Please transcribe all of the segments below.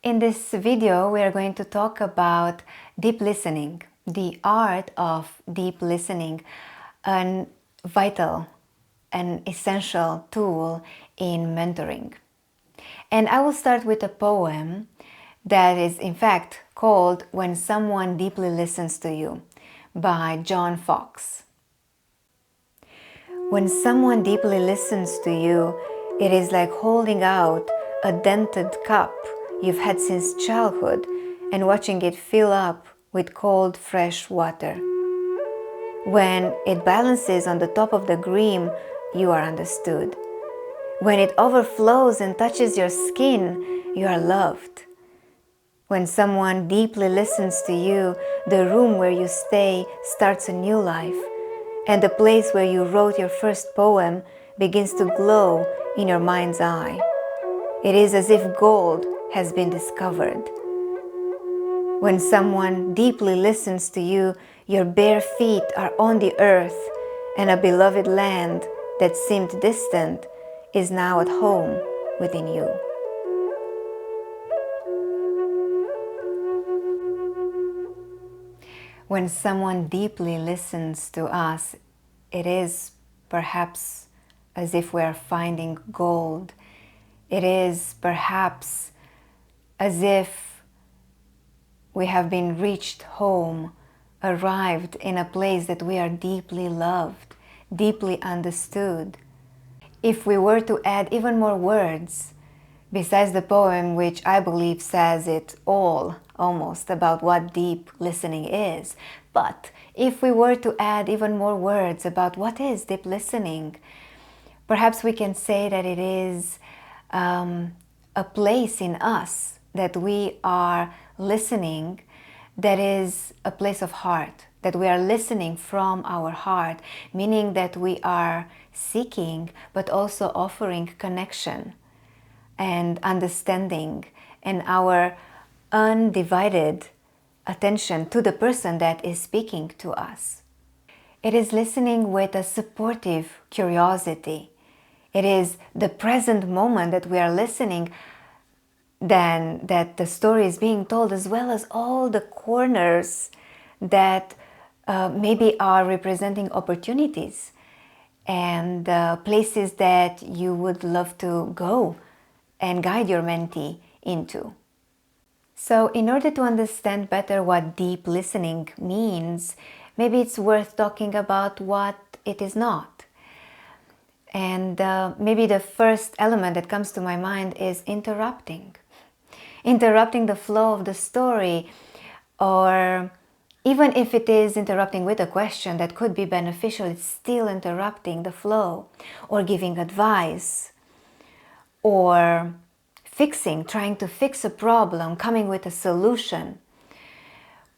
In this video, we are going to talk about deep listening, the art of deep listening, an vital and essential tool in mentoring. And I will start with a poem that is in fact called When Someone Deeply Listens to You by John Fox. When someone deeply listens to you, it is like holding out a dented cup you've had since childhood and watching it fill up with cold, fresh water. When it balances on the top of the gleam, you are understood. When it overflows and touches your skin, you are loved. When someone deeply listens to you, the room where you stay starts a new life, and the place where you wrote your first poem begins to glow in your mind's eye. It is as if gold has been discovered. When someone deeply listens to you, your bare feet are on the earth, and a beloved land that seemed distant is now at home within you. When someone deeply listens to us, it is perhaps as if we are finding gold. It is perhaps as if we have been reached home, arrived in a place that we are deeply loved, deeply understood. If we were to add even more words, besides the poem, which I believe says it all, almost, about what deep listening is, but if we were to add even more words about what is deep listening, perhaps we can say that it is a place in us that we are listening, that is a place of heart, that we are listening from our heart, meaning that we are seeking but also offering connection and understanding and our undivided attention to the person that is speaking to us. It is listening with a supportive curiosity. It is the present moment that we are listening, then that the story is being told, as well as all the corners that maybe are representing opportunities and places that you would love to go and guide your mentee into. So in order to understand better what deep listening means, maybe it's worth talking about what it is not. And maybe the first element that comes to my mind is interrupting. Interrupting the flow of the story, or even if it is interrupting with a question that could be beneficial, it's still interrupting the flow, or giving advice, or trying to fix a problem, coming with a solution,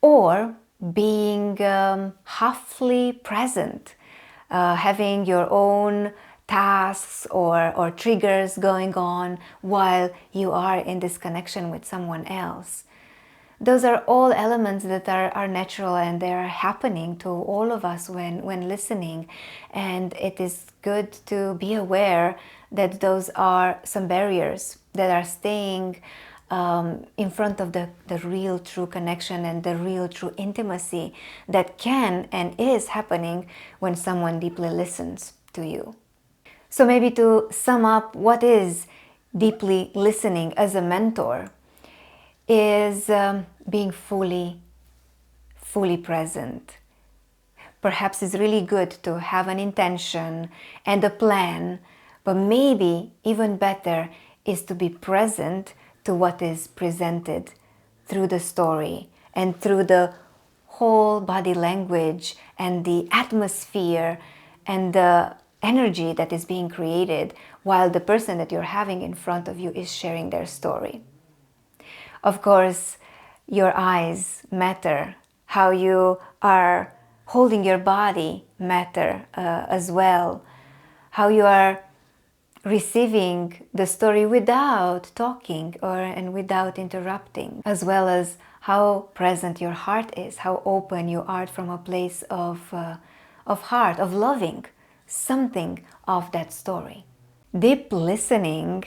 or being halfly present, having your own tasks or triggers going on while you are in this connection with someone else. Those are all elements that are natural, and they are happening to all of us when listening, and it is good to be aware that those are some barriers that are staying in front of the real true connection and the real true intimacy that can and is happening when someone deeply listens to you. So maybe to sum up, what is deeply listening as a mentor is being fully present. Perhaps it's really good to have an intention and a plan, but maybe even better is to be present to what is presented through the story and through the whole body language and the atmosphere and the energy that is being created while the person that you're having in front of you is sharing their story. Of course, your eyes matter. How you are holding your body matter as well. How you are receiving the story without talking and without interrupting, as well as how present your heart is, how open you are from a place of heart, of loving something of that story. Deep listening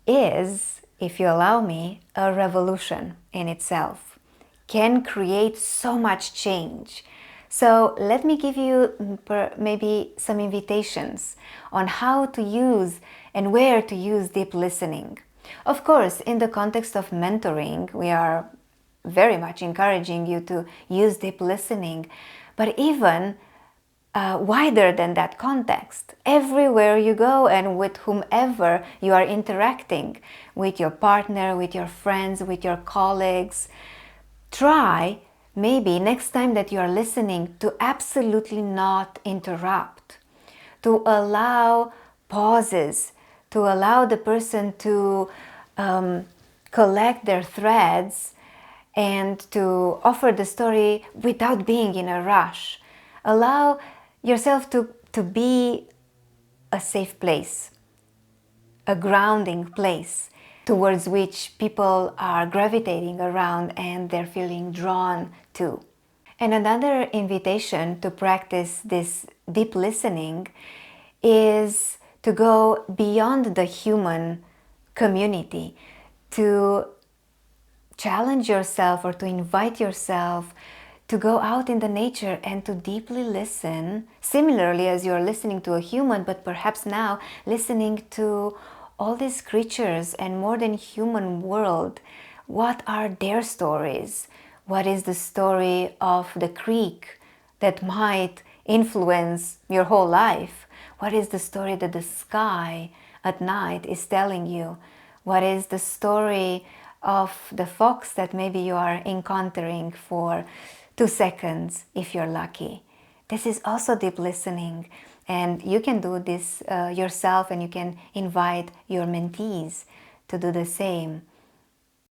is if you allow me, a revolution in itself, can create so much change. So let me give you maybe some invitations on how to use and where to use deep listening. Of course, in the context of mentoring, we are very much encouraging you to use deep listening, but even wider than that context, everywhere you go and with whomever you are interacting, with your partner, with your friends, with your colleagues, try maybe next time that you are listening to absolutely not interrupt, to allow pauses, to allow the person to collect their threads and to offer the story without being in a rush. Allow yourself to be a safe place, a grounding place towards which people are gravitating around and they're feeling drawn to. And another invitation to practice this deep listening is to go beyond the human community, to challenge yourself or to invite yourself to go out in the nature and to deeply listen, similarly as you're listening to a human, but perhaps now listening to all these creatures and more than human world. What are their stories? What is the story of the creek that might influence your whole life? What is the story that the sky at night is telling you? What is the story of the fox that maybe you are encountering for 2 seconds if you're lucky? This is also deep listening, and you can do this yourself, and you can invite your mentees to do the same.